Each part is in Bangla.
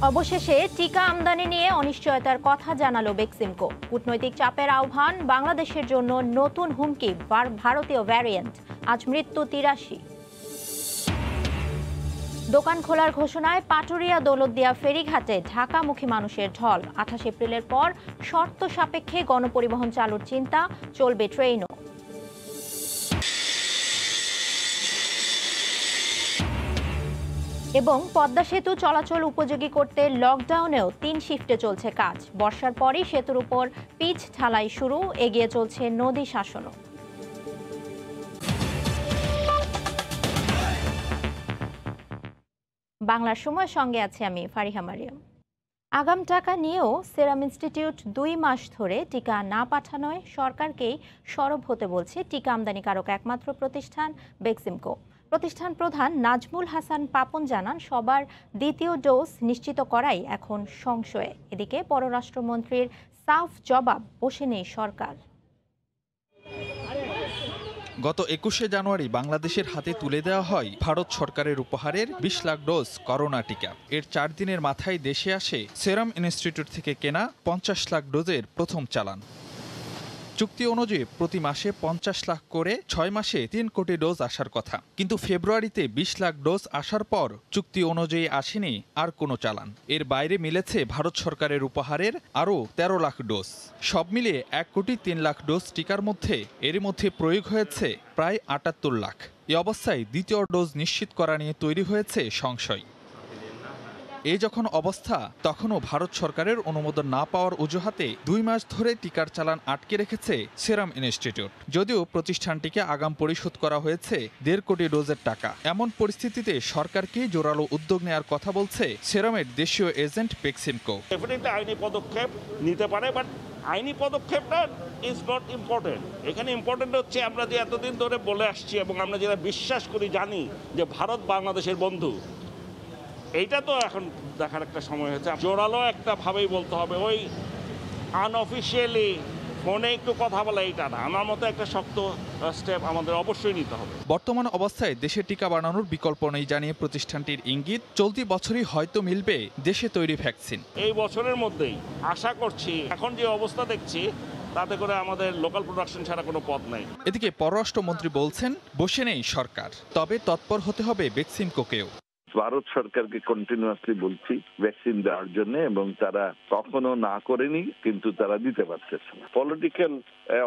অবশেষে টিকা আমদানি নিয়ে অনিশ্চয়তার কথা জানালো বেক্সিমকো। কূটনৈতিক চাপের আহ্বান, বাংলাদেশের জন্য নতুন হুমকি ভারতীয় ভ্যারিয়েন্ট। আজ মৃত্যু ৮৩। দোকান খোলার ঘোষণায় পাটুরিয়া দৌলতদিয়া ফেরিঘাটে ঢাকামুখী মানুষের ঢল। ২৮ এপ্রিলের পর শর্ত সাপেক্ষে গণপরিবহন চালুর চিন্তা, চলবে ট্রেনও। এবং পদ্মা সেতু চলাচল উপযোগী করতে লকডাউনেও ৩ শিফটে চলছে কাজ। বর্ষার পরই সেতুর উপর পিচ ঢালাই শুরু, এগিয়ে চলছে নদী শাসনও। বাংলার সময়ের সঙ্গে আছে আমি ফারিহা মারিয়াম। আগাম টাকা নিয়েও সেরাম ইনস্টিটিউট ২ মাস ধরে টিকা না পাঠানোয় সরকারকেই সরব হতে বলছে টিকা আমদানিকারক একমাত্র প্রতিষ্ঠান বেক্সিমকো। প্রতিষ্ঠান প্রধান নাজমুল হাসান পাপন জানান, সবার দ্বিতীয় ডোজ নিশ্চিত করাই এখন সংশয়ে। এদিকে পররাষ্ট্রমন্ত্রীর সাফ জবাব, বসে নেই সরকার। গত ২১শে জানুয়ারি বাংলাদেশের হাতে তুলে দেওয়া হয় ভারত সরকারের উপহারের ২০ লাখ ডোজ করোনা টিকা। এর ৪ দিনের মাথায় দেশে আসে সেরাম ইনস্টিটিউট থেকে কেনা ৫০ লাখ ডোজের প্রথম চালান। চুক্তি অনুযায়ী প্রতি মাসে ৫০ লাখ করে ৬ মাসে ৩ কোটি ডোজ আসার কথা, কিন্তু ফেব্রুয়ারিতে ২০ লাখ ডোজ আসার পর চুক্তি অনুযায়ী আসেনি আর কোনো চালান। এর বাইরে মিলেছে ভারত সরকারের উপহারের আরও ১৩ লাখ ডোজ। সব মিলিয়ে ১ কোটি ৩ লাখ ডোজ টিকার মধ্যে এরই মধ্যে প্রয়োগ হয়েছে প্রায় ৭৮ লাখ। এ অবস্থায় দ্বিতীয় ডোজ নিশ্চিত করা নিয়ে তৈরি হয়েছে সংশয়। এই যখন অবস্থা, তখনও ভারত সরকারের অনুমোদন না পাওয়ার অজুহাতে ২ মাস ধরে টিকার চালান আটকে রেখেছে সেরাম ইনস্টিটিউট। যদিও প্রতিষ্ঠানটিকে আগাম পরিশোধ করা হয়েছে ১.৫ কোটি ডোজের টাকা। এমন পরিস্থিতিতে সরকারকে জোরালো উদ্যোগ নেওয়ার কথা বলছে সেরামের দেশীয় এজেন্ট বেক্সিমকো। আইনি পদক্ষেপ নিতে পারে, বাট আইনি পদক্ষেপটা ইজ নট ইম্পর্টেন্ট। এখানে ইম্পর্টেন্ট হচ্ছে আমরা যে এতদিন ধরে বলে আসছি এবং আমরা যেটা বিশ্বাস করি, জানি যে ভারত বাংলাদেশের বন্ধু। এইটা তো এখন দেখার একটা সময় হয়েছে। জোরালো একটা ভাবেই বলতে হবে, ওই আনঅফিসিয়ালি ফোনে একটু কথা বলা এইটা না। আমার মতো একটা শক্ত স্টেপ আমাদের অবশ্যই নিতে হবে। বর্তমান অবস্থায় দেশে টিকা বানানোর বিকল্প নেই জানিয়ে প্রতিষ্ঠানটির ইঙ্গিত, চলতি বছরই হয়তো মিলবে দেশে তৈরি ভ্যাকসিন। এই বছরের মধ্যেই আশা করছি। এখন যে অবস্থা দেখছি তাতে করে আমাদের লোকাল প্রোডাকশন ছাড়া কোনো পথ নাই। এদিকে পররাষ্ট্রমন্ত্রী বলছেন, বসে নেই সরকার, তবে তৎপর হতে হবে বেক্সিমকোকেও। ভারত সরকারকে কন্টিনিউয়াসলি বলছি ভ্যাকসিন দেওয়ার জন্য, এবং তারা কখনো না করেনি, কিন্তু তারা দিতে পারতেছে না। পলিটিক্যাল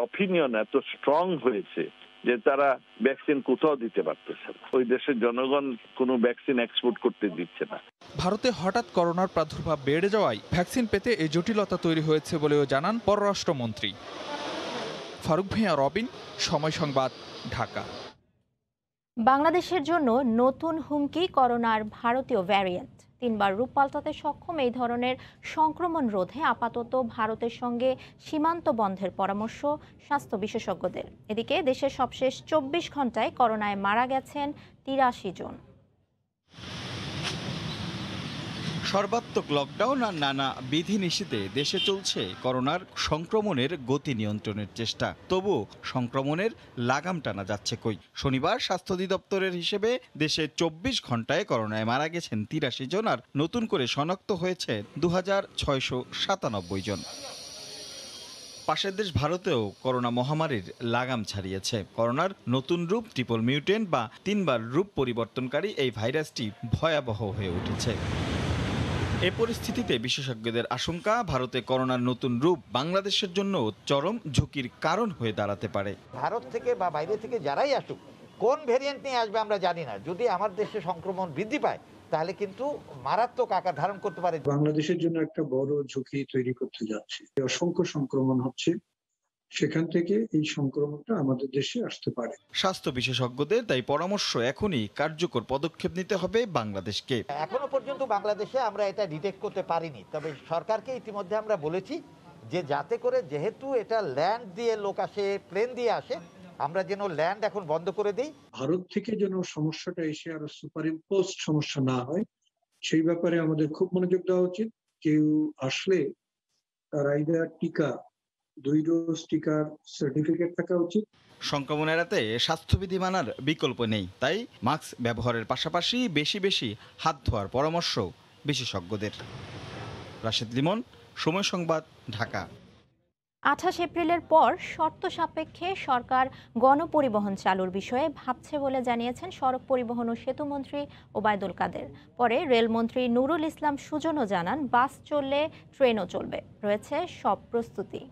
অপিনিয়ন এত স্ট্রং হয়েছে যে তারা ভ্যাকসিন কোথাও দিতে পারতেছে না। ওই দেশের জনগণ কোনো ভ্যাকসিন এক্সপোর্ট করতে দিচ্ছে না। ভারতে হঠাৎ করোনার প্রাদুর্ভাব বেড়ে যাওয়ায় ভ্যাকসিন পেতে এই জটিলতা তৈরি হয়েছে বলেও জানান পররাষ্ট্রমন্ত্রী। ফারুক ভূঁইয়া, রবিন, সময় সংবাদ, ঢাকা। বাংলাদেশের জন্য নতুন হুমকি করোনার ভারতীয় ভ্যারিয়েন্ট। ৩ বার রূপ পাল্টাতে সক্ষম এই ধরনের সংক্রমণ রোধে আপাতত ভারতের সঙ্গে সীমান্ত বন্ধের পরামর্শ স্বাস্থ্য বিশেষজ্ঞদের। এদিকে দেশের সবশেষ ২৪ ঘন্টায় করোনায় মারা গেছেন ৮৩ জন। সর্বাত্মক লকডাউন আর নানা বিধিনিষেধে দেশে চলছে করোনার সংক্রমণের গতি নিয়ন্ত্রণের চেষ্টা। তবু সংক্রমণের লাগাম টানা যাচ্ছে কই। শনিবার স্বাস্থ্য অধিদপ্তরের হিসেবে দেশে ২৪ ঘন্টায় করোনায় মারা গেছেন ৮৩ জন, আর নতুন করে শনাক্ত হয়েছে ২৬৯৭ জন। পাশের দেশ ভারতেও করোনা মহামারীর লাগাম ছাড়িয়েছে। করোনার নতুন রূপ ট্রিপল মিউটেন্ট বা ৩ বার রূপ পরিবর্তনকারী এই ভাইরাসটি ভয়াবহ হয়ে উঠেছে। এ পরিস্থিতিতে বিশেষজ্ঞদের আশঙ্কা, ভারতে করোনার নতুন রূপ বাংলাদেশের জন্য চরম ঝুঁকির কারণ হয়ে দাঁড়াতে পারে। ভারত থেকে বা বাইরে থেকে যারাই আসুক, কোন ভেরিয়েন্ট নিয়ে আসবে আমরা জানি না। যদি আমার দেশে সংক্রমণ বৃদ্ধি পায় তাহলে কিন্তু মারাত্মক আকার ধারণ করতে পারে। বাংলাদেশের জন্য একটা বড় ঝুঁকি তৈরি করতে যাচ্ছে। অসংখ্য সংক্রমণ হচ্ছে, সেখান থেকে এই সংক্রমণটা আমাদের দেশে আসতে পারে। স্বাস্থ্য বিশেষজ্ঞদের তাই পরামর্শ, এখনই কার্যকর পদক্ষেপ নিতে হবে বাংলাদেশকে। এখনো পর্যন্ত বাংলাদেশে আমরা এটা ডিটেক্ট করতে পারিনি, তবে সরকারকে ইতিমধ্যে আমরা বলেছি যে যাতে করে, যেহেতু এটা ল্যান্ড দিয়ে লোক আসে, প্লেন দিয়ে আসে, আমরা যেন ল্যান্ড এখন বন্ধ করে দিই। ভারত থেকে যেন সমস্যাটা এসে আরো সুপার ইম্পোজ সমস্যা না হয়, সেই ব্যাপারে আমাদের খুব মনোযোগ দেওয়া উচিত। কেউ আসলে তার আইদার টিকা, 2 ডোজ টিকার সার্টিফিকেট থাকা উচিত। সংক্রমণ এড়াতে স্বাস্থ্যবিধি মানার বিকল্প নেই, তাই মাস্ক ব্যবহারের পাশাপাশি বেশি বেশি হাত ধোয়ার পরামর্শ বিশেষজ্ঞদের। রাশেদ লিমন, সময় সংবাদ, ঢাকা। 28 এপ্রিলের পর শর্ত সাপেক্ষে সরকার গণপরিবহন চালুর বিষয়ে ভাবছে বলে জানিয়েছেন সড়ক পরিবহন ও সেতুমন্ত্রী ওবায়দুল কাদের। পরে রেলমন্ত্রী নুরুল ইসলাম সুজনও জানান, বাস চললে ট্রেনও চলবে, রয়েছে সব প্রস্তুতি।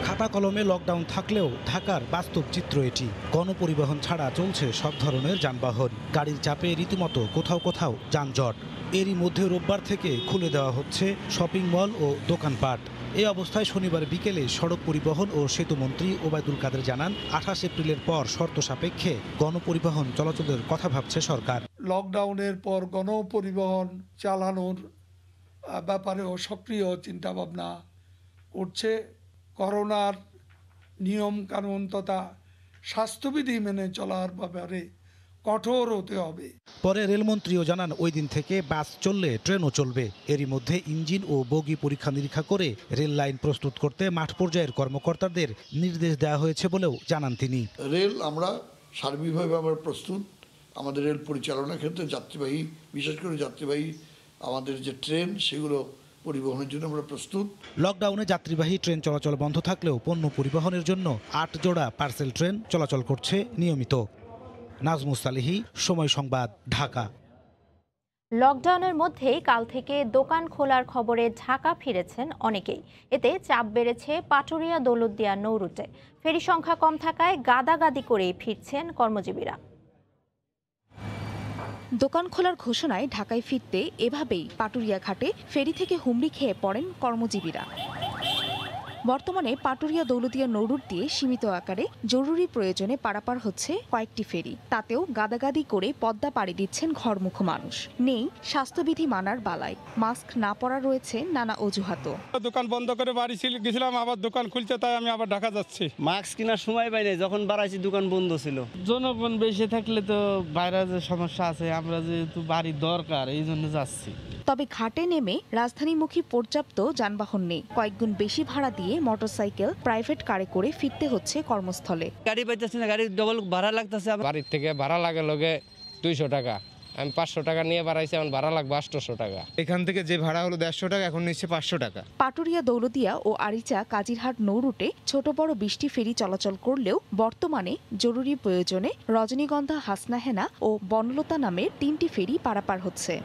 খাতা কলমে লকডাউন থাকলেও ঢাকার বাস্তব চিত্র এটি। গণপরিবহন ছাড়া চলছে সব ধরনের যানবাহন। গাড়ির চাপে রীতিমতো কোথাও কোথাও যানজট। এরই মধ্যে রোববার থেকে খুলে দেওয়া হচ্ছে শপিং মল ও দোকানপাট। এই অবস্থায় শনিবার বিকেলে সড়ক পরিবহন ও সেতুমন্ত্রী ওবায়দুল কাদের জানান, 28 এপ্রিলের পর শর্ত সাপেক্ষে গণপরিবহন চলাচলের কথা ভাবছে সরকার। লকডাউনের পর গণপরিবহন চালানোর ব্যাপারেও সক্রিয় চিন্তাভাবনা করছে। করোনার নিয়ম কানুন তথা স্বাস্থ্যবিধি মেনে চলার ব্যাপারে কঠোর হতে হবে। পরে রেলমন্ত্রীও জানান, ওই দিন থেকে বাস চললে ট্রেনও চলবে। এরই মধ্যে ইঞ্জিন ও বগি পরীক্ষা নিরীক্ষা করে রেল লাইন প্রস্তুত করতে মাঠ পর্যায়ের কর্মকর্তাদের নির্দেশ দেওয়া হয়েছে বলেও জানান তিনি। রেল আমরা সার্বিকভাবে আমরা প্রস্তুত। আমাদের রেল পরিচালনার ক্ষেত্রে যাত্রীবাহী, বিশেষ করে যাত্রীবাহী আমাদের যে ট্রেন, সেগুলো পরিবহনের জন্য আমরা প্রস্তুত। লকডাউনে যাত্রীবাহী ট্রেন চলাচল বন্ধ থাকলেও পণ্য পরিবহনের জন্য 8 জোড়া পার্সেল ট্রেন চলাচল করছে নিয়মিত। নাজমুস সালিহি, সময় সংবাদ, ঢাকা। লকডাউনের মধ্যেই কাল থেকে দোকান খোলার খবরে ঢাকা ফিরেছেন অনেকেই। এতে চাপ বেড়েছে পাটুরিয়া দৌলতদিয়া নৌ রুটে। ফেরি সংখ্যা কম থাকায় গাদাগাদি করেই ফিরছেন কর্মজীবীরা। দোকান খোলার ঘোষণায় ঢাকায় ফিরতে এভাবেই পাটুরিয়া ঘাটে ফেরি থেকে হুমড়ি খেয়ে পড়েন কর্মজীবীরা। বর্তমানে পাটুরিয়া দৌলতদিয়া নৌরুট দিয়ে সীমিত আকারে জরুরি প্রয়োজনে পারাপার হচ্ছে কয়েকটি ফেরি। তাতেও গাদাগাদি করে পদ্মা পাড়ি দিচ্ছেন ঘরমুখো মানুষ। নেই স্বাস্থ্যবিধি মানার বালাই, মাস্ক না পরা রয়েছে নানা অজুহাতও। দোকান বন্ধ করে বাড়ি গেছিলাম, আবার দোকান খুলছে, তাই আমি আবার ঢাকা যাচ্ছি। মাস্ক কেনার সময় পাই নাই, যখন বাড়াইছি দোকান বন্ধ ছিল। জনগণ বেশি থাকলে তো বাইরে যে সমস্যা আছে, আমরা যেহেতু বাড়ির দরকার এই জন্য যাচ্ছি। তবে ঘাটে নেমে রাজধানীমুখী পর্যাপ্ত যানবাহন নেই। কয়েকগুণ বেশি ভাড়া দিয়ে মোটরসাইকেল, প্রাইভেট কারে করে ফিরতে হচ্ছে কর্মস্থলে। গাড়ি পাইতেছি না, গাড়ির ডবল ভাড়া লাগতেছে। বাড়ির থেকে ভাড়া লাগে লগে 200 টাকা, আমি 500 টাকা নিয়ে বাড়াইছি, আমার ভাড়া লাগবে 800 টাকা। এখান থেকে যে ভাড়া হলো 150 টাকা, এখন নিচ্ছে 500 টাকা। পাটুরিয়া দৌলতদিয়া ও আরিচা কাজিরহাট নৌরুটে ছোট বড় 20টি ফেরি চলাচল করলেও বর্তমানে জরুরি প্রয়োজনে রজনীগন্ধা, হাসনাহেনা ও বনলতা নামের 3টি ফেরি পারাপার হচ্ছে।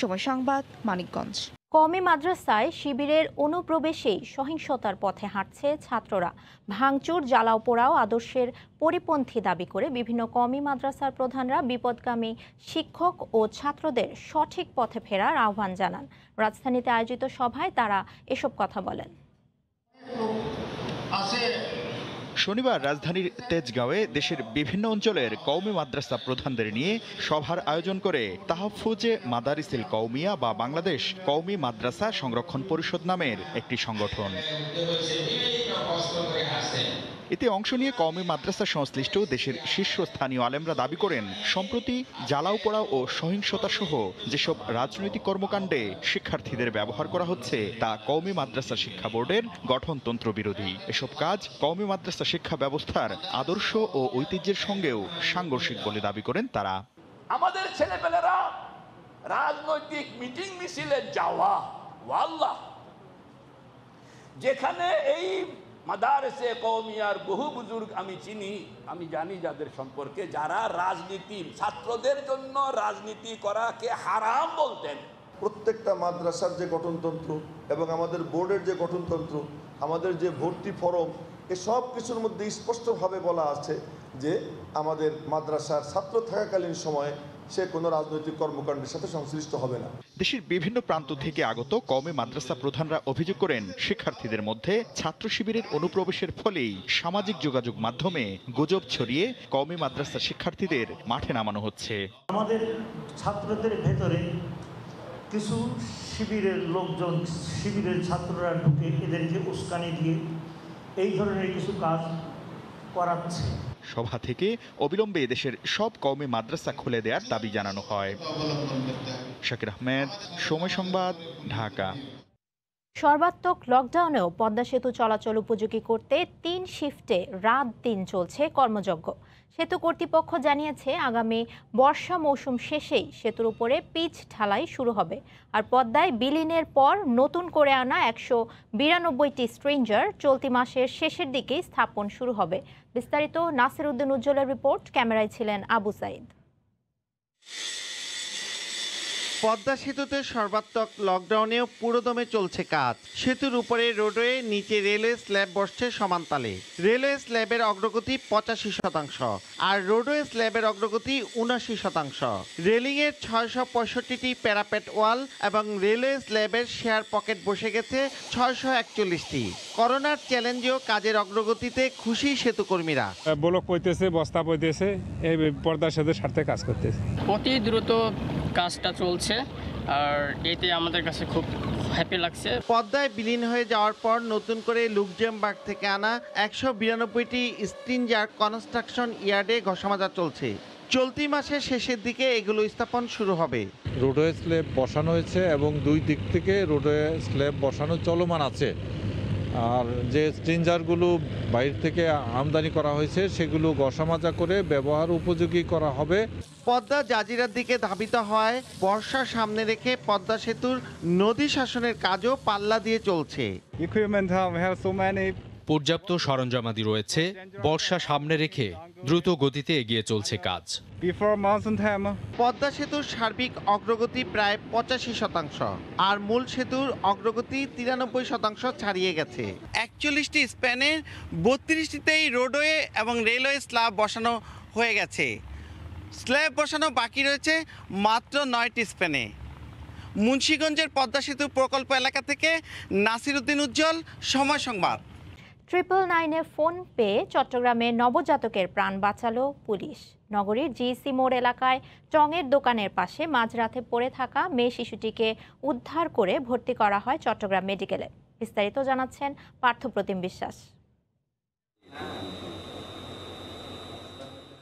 সময় সংবাদ, মানিকগঞ্জ। কওমি মাদ্রাসায় শিবিরের অনুপ্রবেশেই সহিংসতার পথে হাঁটছে ছাত্ররা। ভাঙচুর, জ্বালাও পোড়াও আদর্শের পরিপন্থী দাবি করে বিভিন্ন কওমি মাদ্রাসার প্রধানরা বিপদগামী শিক্ষক ও ছাত্রদের সঠিক পথে ফেরার আহ্বান জানান। রাজধানীতে আয়োজিত সভায় তারা এসব কথা বলেন। শনিবার রাজধানীর তেজগাঁওয়ে দেশের বিভিন্ন অঞ্চলের কওমি মাদ্রাসা প্রধানদের নিয়ে সভার আয়োজন করে তাহফুজে মাদারিসিল কওমিয়া বা বাংলাদেশ কওমি মাদ্রাসা সংরক্ষণ পরিষদ নামের একটি সংগঠন। এতে অংশ নিয়ে কওমি মাদ্রাসা সংশ্লিষ্ট দেশের শীর্ষস্থানীয় আলেমরা দাবি করেন, সম্প্রতি জ্বালাও পোড়াও ও সহিংসতা সহ যেসব রাজনৈতিক কর্মকাণ্ডে শিক্ষার্থীদের ব্যবহার করা হচ্ছে তা কওমি মাদ্রাসা শিক্ষা বোর্ডের গঠনতন্ত্র বিরোধী। এসব কাজ কওমি মাদ্রাসা শিক্ষা ব্যবস্থার আদর্শ ও ঐতিহ্যের সঙ্গেও সাংঘর্ষিক বলে দাবি করেন তারা। আমাদের ছেলেপেলেরা রাজনৈতিক মিটিং মিছিলে যাওয়া, ওয়াল্লাহ, যেখানে এই মাদারসে কওমিয়ার বহু বুজুর্গ আমি চিনি, আমি জানি যাদের সম্পর্কে, যারা রাজনীতি, ছাত্রদের জন্য রাজনীতি করাকে হারাম বলতেন। প্রত্যেকটা মাদ্রাসার যে গঠনতন্ত্র এবং আমাদের বোর্ডের যে গঠনতন্ত্র, আমাদের যে ভর্তি ফরম, এসব কিছুর মধ্যে স্পষ্টভাবে বলা আছে যে আমাদের মাদ্রাসার ছাত্র থাকাকালীন সময়ে সে কোনো রাজনৈতিক কর্মকাণ্ডের সাথে সংশ্লিষ্ট হবে না। দেশের বিভিন্ন প্রান্ত থেকে আগত কওমি মাদ্রাসা প্রধানরা অভিযোগ করেন, শিক্ষার্থীদের মধ্যে ছাত্র শিবিরের অনুপ্রবেশের ফলেই সামাজিক যোগাযোগ মাধ্যমে গুজব ছড়িয়ে কওমি মাদ্রাসা শিক্ষার্থীদের মাঠে নামানো হচ্ছে। আমাদের ছাত্রদের ভেতরে কিছু শিবিরের লোকজন, শিবিরের ছাত্ররা ঢুকে এদেরকে উস্কানি দিয়ে এই ধরনের কিছু কাজ করাচ্ছে। সভা থেকে অবিলম্বে দেশের সব কওমি মাদ্রাসা খুলে দেওয়ার দাবি জানানো হয়। শাকির আহমেদ, সময় সংবাদ, ঢাকা। সর্বাত্মক লকডাউনেও পদ্মা সেতু চলাচল উপযোগী করতে 3 শিফটে রাত দিন চলছে কর্মযজ্ঞ। সেতু কর্তৃপক্ষ জানিয়েছে আগামী বর্ষা মৌসুম শেষেই সেতুর উপরে পিচ ঢালাই শুরু হবে। আর পদ্মায় বিলীনের পর নতুন করে আনা 192টি স্ট্রিঞ্জার চলতি মাসের শেষের দিকেই স্থাপন শুরু হবে। বিস্তারিত নাসির উদ্দিন উজ্জ্বলের রিপোর্ট, ক্যামেরায় ছিলেন আবু সাইদ। পদ্মা সেতুতে সর্বাত্মক লকডাউনেও পুরোদমে চলছে কাজ। সেতুর উপরে রোডওয়ে, নিচে রেলওয়ে স্ল্যাব বসছে সমানতালে। রেলওয়ে স্ল্যাবের অগ্রগতি 85% আর রোডওয়ে স্ল্যাবের অগ্রগতি 79%। রেলিংয়ের 665টি প্যারাপেট ওয়াল এবং রেলওয়ে স্ল্যাবের শেয়ার পকেট বসে গেছে 641টি। করোনার চ্যালেঞ্জেও কাজের অগ্রগতিতে খুশি সেতুকর্মীরা। ব্লক পইতেছে, বস্তা পইতেছে, এই পদ্মা সেতুর স্বার্থে কাজ করতেছে। অতি দ্রুত কাজটা চলছে আর এতে আমাদের কাছে খুব হ্যাপি লাগছে। পদ্মায় বিলীন হয়ে যাওয়ার পর নতুন করে লুকজেমবার্গ থেকে আনা 192টি স্ট্রিঞ্জার কনস্ট্রাকশন ইয়ার্ডে ঘষামাজা চলছে। চলতি মাসের শেষের দিকে এগুলো স্থাপন শুরু হবে। রোডওয়ে স্ল্যাব বসানো হয়েছে এবং দুই দিক থেকে রোডওয়ে স্ল্যাব বসানো চলমান আছে। আর যে স্ট্রিঞ্জারগুলো বাইরে থেকে আমদানি করা হয়েছে সেগুলো ঘষামাজা করে ব্যবহার উপযোগী করা হবে। পদ্মা জাজিরার দিকে ধাবিত হয় বর্ষা সামনে রেখে পদ্মা সেতুর নদী শাসনের কাজও পাল্লা দিয়ে চলছে। পর্যাপ্ত সরঞ্জামাদি রয়েছে, বর্ষা সামনে রেখে দ্রুত গতিতে এগিয়ে চলছে কাজ। পদ্মা সেতুর সার্বিক অগ্রগতি প্রায় 85% আর মূল সেতুর অগ্রগতি 93% ছাড়িয়ে গেছে। 41টি স্প্যানের 32টিতেই রোডওয়ে এবং রেলওয়ে স্ল্যাব বসানো হয়ে গেছে। স্ল্যাব বসানো বাকি রয়েছে মাত্র 9টি স্প্যানে। মুন্সিগঞ্জের পদ্মা সেতু প্রকল্প এলাকা থেকে নাসির উদ্দিন উজ্জ্বল, সময় সংবাদ। 999-এ ফোন পেয়ে চট্টগ্রামে নবজাতকের প্রাণ বাঁচালো পুলিশ। নগরীর জিসি মোড় এলাকায় টঙের দোকানের পাশে মাঝরাতে পড়ে থাকা মেয়ে শিশুটিকে উদ্ধার করে ভর্তি করা হয় চট্টগ্রাম মেডিকেলে। বিস্তারিত জানাচ্ছেন পার্থপ্রতিম বিশ্বাস।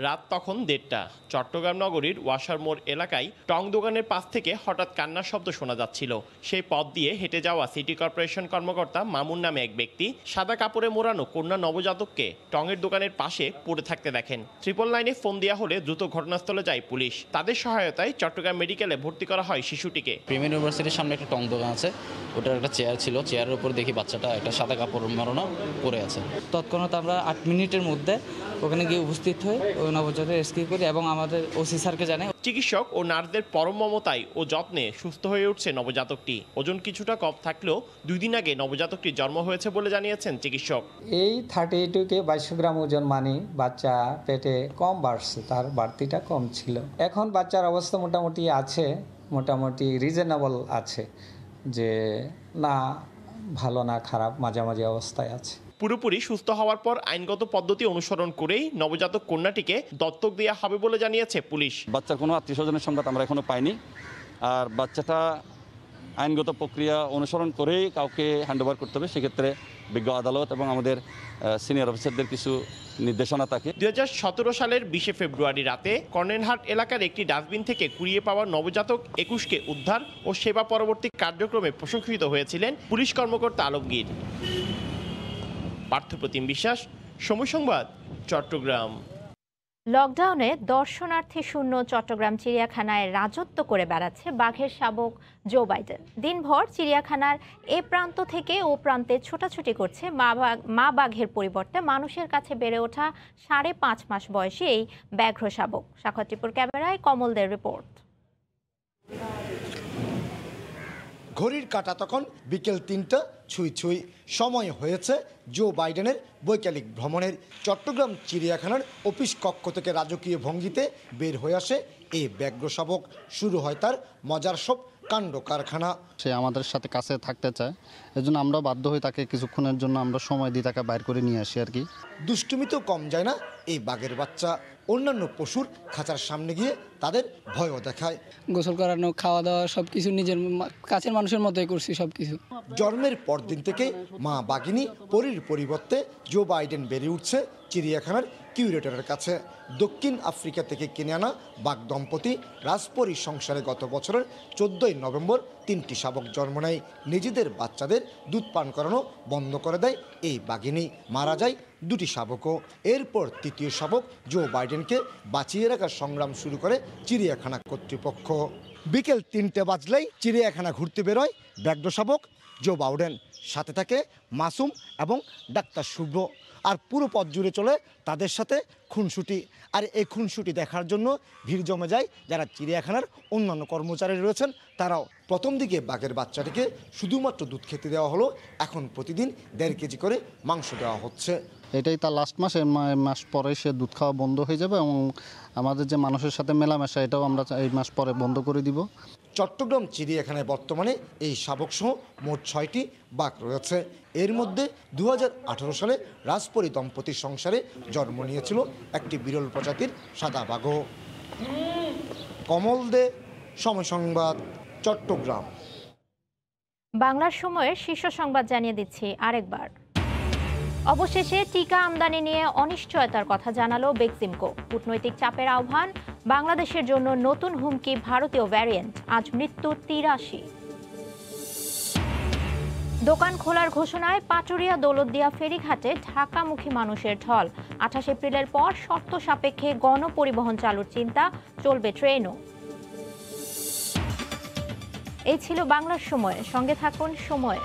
রাত তখন 1:30। চট্টগ্রাম নগরীর ওয়াসার মোড় এলাকায় টং দোকানের পাশ থেকে হঠাৎ কান্নার শব্দ শোনা যাচ্ছিল। সেই পথ দিয়ে হেঁটে যাওয়া সিটি কর্পোরেশন কর্মকর্তা মামুন নামে এক ব্যক্তি সাদা কাপড়ে মোড়ানো কন্যা নবজাতককে টঙের দোকানের পাশে পড়ে থাকতে দেখেন। 999-এ ফোন দেওয়া হলে দ্রুত ঘটনাস্থলে যায় পুলিশ। তাদের সহায়তায় চট্টগ্রাম মেডিকেলে ভর্তি করা হয় শিশুটিকে। প্রিমিয়ার ইউনিভার্সিটির সামনে একটা টং দোকান আছে, ওটার একটা চেয়ার ছিল, চেয়ারের উপর দেখি বাচ্চাটা একটা সাদা কাপড় মোড়ানো পড়ে আছে। তৎক্ষণাৎ আমরা 8 মিনিটের মধ্যে ওখানে গিয়ে উপস্থিত হই, ওই নবজাতক রেস্কিউ করি এবং আমাদের ওসি স্যারকে জানাই। চিকিৎসক ও নার্সদের পরম মমতায় ও যত্নে সুস্থ হয়ে উঠছে নবজাতকটি। ওজন কিছুটা কম থাকলেও 2 দিন আগে নবজাতকটির জন্ম হয়েছে বলে জানিয়েছেন চিকিৎসক। এই 32 কে 2200 গ্রাম ওজন মানে বাচ্চা পেটে কম বাড়ছে, তার বাড়তিটা কম ছিল। এখন বাচ্চার অবস্থা মোটামুটি আছে, মোটামুটি রিজনেবল আছে, যে না ভালো না খারাপ, মাঝামাঝি অবস্থায় আছে। পুরোপুরি সুস্থ হওয়ার পর আইনগত পদ্ধতি অনুসরণ করেই নবজাতক কন্যাটিকে দত্তক দেওয়া হবে বলে জানিয়েছে পুলিশ। বাচ্চার কোনো আত্মীয়স্বজনের সংবাদ আমরা এখনো পাইনি, আর বাচ্চাটা আইনগত প্রক্রিয়া অনুসরণ করেই কাউকে হ্যান্ডওভার করতে হবে। সেক্ষেত্রে বিজ্ঞ আদালত এবং আমাদের সিনিয়র অফিসারদের কিছু নির্দেশনা থাকে। 2017 সালের 20 ফেব্রুয়ারি রাতে কর্নেলহাট এলাকার একটি ডাস্টবিন থেকে কুড়িয়ে পাওয়া নবজাতক 21কে উদ্ধার ও সেবা পরবর্তী কার্যক্রমে প্রশংসিত হয়েছিলেন পুলিশ কর্মকর্তা আলমগীর। পার্থপ্রতিম বিশ্বাস, সময় সংবাদ, চট্টগ্রাম। লকডাউনে দর্শনার্থী শূন্য চট্টগ্রাম চিড়িয়াখানায় রাজত্ব করে বেড়াচ্ছে বাঘের শাবক জো বাইডেন। দিনভর চিড়িয়াখানার এ প্রান্ত থেকে ও প্রান্তে ছোটাছুটি করছে মা বাঘের পরিবর্তে মানুষের কাছে বেড়ে ওঠা 5.5 মাস বয়সী এই ব্যাঘ্র শাবক। সাক্ষাৎপুর ক্যামেরায় কমলদের রিপোর্ট। ঘড়ির কাঁটা তখন বিকেল 3টা ছুঁই ছুঁই। সময় হয়েছে জো বাইডেনের বৈকালিক ভ্রমণের। চট্টগ্রাম চিড়িয়াখানার অফিস কক্ষ থেকে রাজকীয় ভঙ্গিতে বের হয়ে আসে এই ব্যাঘ্র শাবক। শুরু হয় তার মজার সব কাণ্ড কারখানা। সে আমাদের সাথে কাছে থাকতে চায়, এজন্য আমরা বাধ্য হই তাকে কিছুক্ষণের জন্য আমরা সময় দিয়ে তাকে বাইর করে নিয়ে আসি আর কি। দুষ্টুমিতেও কম যায় না এই বাঘের বাচ্চা। অন্যান্য পশুর খাঁচার সামনে গিয়ে তাদের ভয়ও দেখায়। গোসল করানো, খাওয়া দাওয়া সবকিছু নিজের কাছের মানুষের মতোই করছি সবকিছু। জন্মের পরদিন থেকে মা বাঘিনী পরীর পরিবর্তে জো বাইডেন বেড়ে উঠছে চিড়িয়াখানার কিউরেটরের কাছে। দক্ষিণ আফ্রিকা থেকে কিনে আনা বাঘ দম্পতি রাজপরী সংসারে গত বছরের 14ই নভেম্বর 3টি শাবক জন্ম নেয়। নিজেদের বাচ্চাদের দুধ পান করানো বন্ধ করে দেয় এই বাঘিনী। মারা যায় দুটি শাবকও। এরপর তৃতীয় শাবক জো বাইডেনকে বাঁচিয়ে রাখার সংগ্রাম শুরু করে চিড়িয়াখানা কর্তৃপক্ষ। বিকেল 3টে বাজলেই চিড়িয়াখানা ঘুরতে বেরোয় ব্যাঘ্র শাবক জো বাইডেন, সাথে থাকে মাসুম এবং ডাক্তার শুভ্র। আর পুরো পথ জুড়ে চলে তাদের সাথে খুনসুটি। আর এই খুনসুটি দেখার জন্য ভিড় জমে যায় যারা চিড়িয়াখানার অন্যান্য কর্মচারী রয়েছেন তারাও। প্রথম দিকে বাঘের বাচ্চাটিকে শুধুমাত্র দুধ খেতে দেওয়া হলো, এখন প্রতিদিন 1.5 কেজি করে মাংস দেওয়া হচ্ছে। এটাই তার লাস্ট মাস, এই মাস পরে সে দুধ খাওয়া বন্ধ হয়ে যাবে এবং আমাদের যে মানুষের সাথে মেলামেশা এটাও আমরা এই মাস পরে বন্ধ করে দিব। চট্টগ্রাম চিড়িয়াখানায় বর্তমানে এই শাবকসহ মোট 6টি বাঘ রয়েছে। এর মধ্যে 2018 সালে রাজপরী দম্পতির সংসারে জন্ম নিয়েছিল একটি বিরল প্রজাতির সাদা বাঘও। কমল দে, সময় সংবাদ, চট্টগ্রাম। বাংলার সময়ের শীর্ষ সংবাদ জানিয়ে দিচ্ছি আরেকবার। অবশেষে টিকা আমদানি নিয়ে অনিশ্চয়তার কথা জানালো বেক্সিমকো। কূটনৈতিক চাপের আহ্বান, বাংলাদেশের জন্য নতুন হুমকি ভারতীয় ভ্যারিয়েন্ট, আজ মৃত্যু 83। দোকান খোলার ঘোষণায় পাটুরিয়া দৌলতদিয়া ফেরিঘাটে ঢাকামুখী মানুষের ঢল। 28 এপ্রিলের পর শর্ত সাপেক্ষে গণপরিবহন চালুর চিন্তা, চলবে ট্রেনও। এই ছিল বাংলার সময়, সঙ্গে থাকুন সময়।